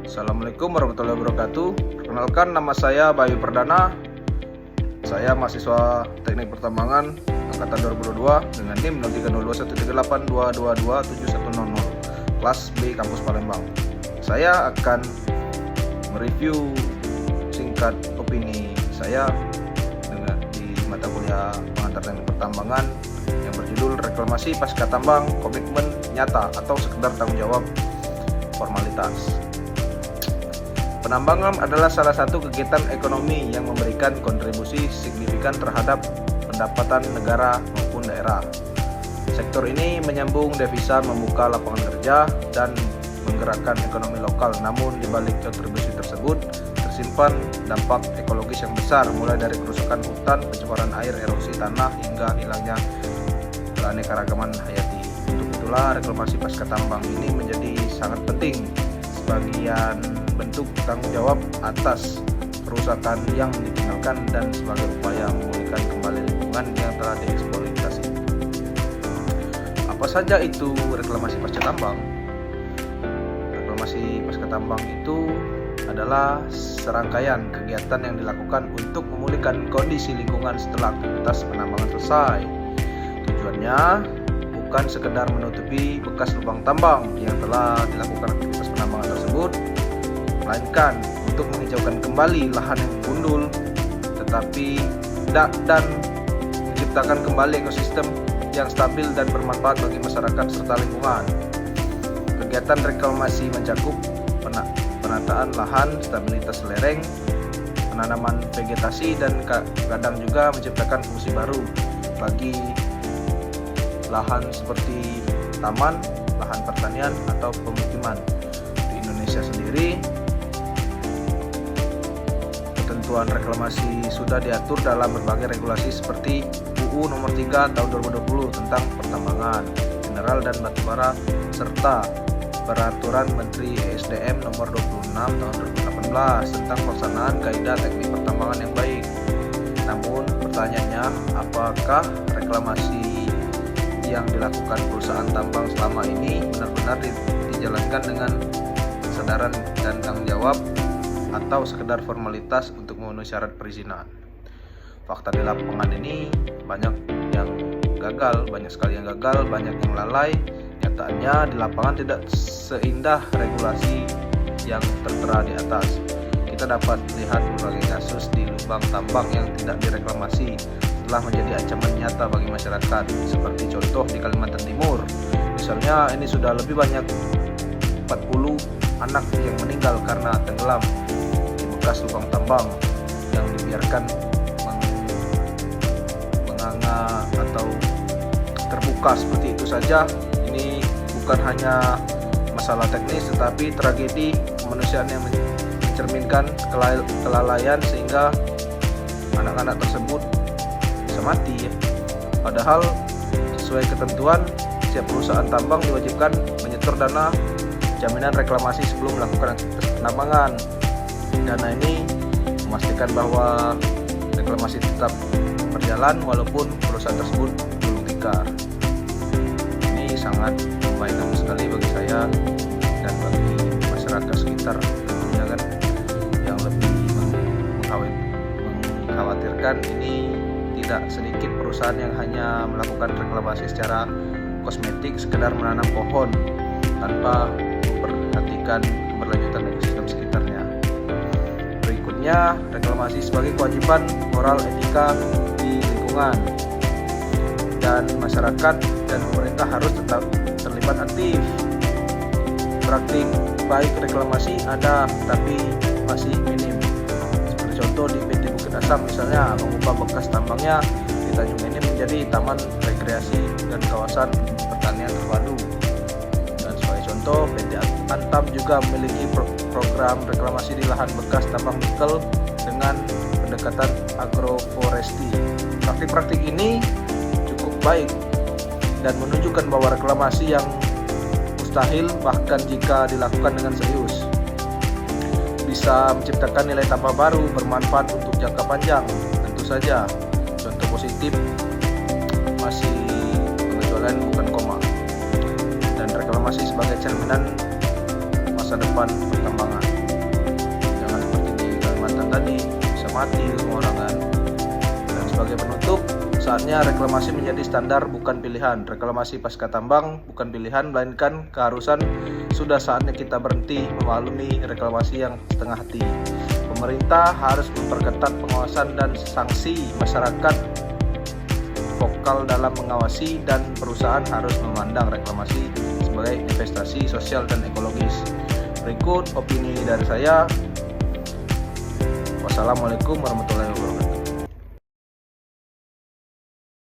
Assalamualaikum warahmatullahi wabarakatuh. Perkenalkan, nama saya Bayu Perdana. Saya mahasiswa Teknik Pertambangan angkatan 2022 dengan NIM 032138222710, kelas B kampus Palembang. Saya akan mereview singkat opini saya di mata kuliah pengantar Teknik Pertambangan yang berjudul Reklamasi Pasca Tambang, Komitmen Nyata atau Sekedar Tanggung Jawab Formalitas. Penambangan adalah salah satu kegiatan ekonomi yang memberikan kontribusi signifikan terhadap pendapatan negara maupun daerah. Sektor ini menyambung devisa, membuka lapangan kerja, dan menggerakkan ekonomi lokal. Namun di balik kontribusi tersebut tersimpan dampak ekologis yang besar, mulai dari kerusakan hutan, pencemaran air, erosi tanah, hingga hilangnya keanekaragaman hayati. Untuk itulah reklamasi pasca tambang ini menjadi sangat penting sebagian bentuk tanggung jawab atas kerusakan yang ditinggalkan dan sebagai upaya memulihkan kembali lingkungan yang telah dieksploitasi. Apa saja itu reklamasi pasca tambang? Reklamasi pasca tambang itu adalah serangkaian kegiatan yang dilakukan untuk memulihkan kondisi lingkungan setelah aktivitas penambangan selesai. Tujuannya bukan sekedar menutupi bekas lubang tambang yang telah dilakukan aktivitas penambangan tersebut, melainkan untuk menghijaukan kembali lahan yang gundul, tetapi dan menciptakan kembali ekosistem yang stabil dan bermanfaat bagi masyarakat serta lingkungan. Kegiatan reklamasi mencakup penataan lahan, stabilitas lereng, penanaman vegetasi, dan kadang juga menciptakan fungsi baru bagi lahan seperti taman, lahan pertanian, atau pemukiman. Di Indonesia sendiri, ketentuan reklamasi sudah diatur dalam berbagai regulasi seperti UU Nomor 3 Tahun 2020 tentang pertambangan, mineral dan batubara, serta Peraturan Menteri ESDM Nomor 26 Tahun 2018 tentang pelaksanaan kaidah teknik pertambangan yang baik. Namun pertanyaannya, apakah reklamasi yang dilakukan perusahaan tambang selama ini benar-benar dijalankan dengan kesadaran dan tanggung jawab, atau sekedar formalitas untuk memenuhi syarat perizinan? Fakta di lapangan ini banyak yang gagal, banyak sekali yang gagal, banyak yang lalai. Nyatanya di lapangan tidak seindah regulasi yang tertera di atas. Kita dapat lihat berbagai kasus di lubang tambang yang tidak direklamasi telah menjadi ancaman nyata bagi masyarakat, seperti contoh di Kalimantan Timur. Misalnya, ini sudah lebih banyak 40 anak yang meninggal karena tenggelam di bekas lubang tambang yang dibiarkan menganga atau terbuka seperti itu saja. Ini bukan hanya masalah teknis, tetapi tragedi kemanusiaan yang mencerminkan kelalaian sehingga anak-anak tersebut bisa mati. Padahal sesuai ketentuan, setiap perusahaan tambang diwajibkan menyetor dana jaminan reklamasi sebelum melakukan aktivitas penambangan. Dana ini memastikan bahwa reklamasi tetap berjalan walaupun perusahaan tersebut belum tikar. Ini sangat membahayakan sekali bagi saya dan bagi masyarakat sekitar tentunya kan, yang lebih mengkhawatirkan ini tidak sedikit perusahaan yang hanya melakukan reklamasi secara kosmetik, sekedar menanam pohon tanpa memperhatikan keberlanjutan ekosistem sekitarnya. Berikutnya, reklamasi sebagai kewajiban moral etika di lingkungan, dan masyarakat dan pemerintah harus tetap terlibat aktif. Praktik baik reklamasi ada, tapi masih minim. Seperti contoh di PT Bukit Asam misalnya, mengubah bekas tambangnya di Tanjung Enim menjadi taman rekreasi dan kawasan pertanian terpadu. Dan sebagai contoh, PT Antam juga memiliki program reklamasi di lahan bekas tambang nikel dengan pendekatan agroforestry. Praktik-praktik ini cukup baik dan menunjukkan bahwa reklamasi yang mustahil, bahkan jika dilakukan dengan serius, bisa menciptakan nilai tambah baru bermanfaat untuk jangka panjang. Tentu saja contoh positif masih pengecualian bukan koma, dan reklamasi sebagai cerminan masa depan pertambangan. mati semua orang kan. Dan sebagai penutup, saatnya reklamasi menjadi standar bukan pilihan. Reklamasi pasca tambang bukan pilihan melainkan keharusan. Sudah saatnya kita berhenti memaklumi reklamasi yang setengah hati. Pemerintah harus memperketat pengawasan dan sanksi, masyarakat vokal dalam mengawasi, dan perusahaan harus memandang reklamasi sebagai investasi sosial dan ekologis. Berikut opini dari saya. Wassalamualaikum warahmatullahi wabarakatuh.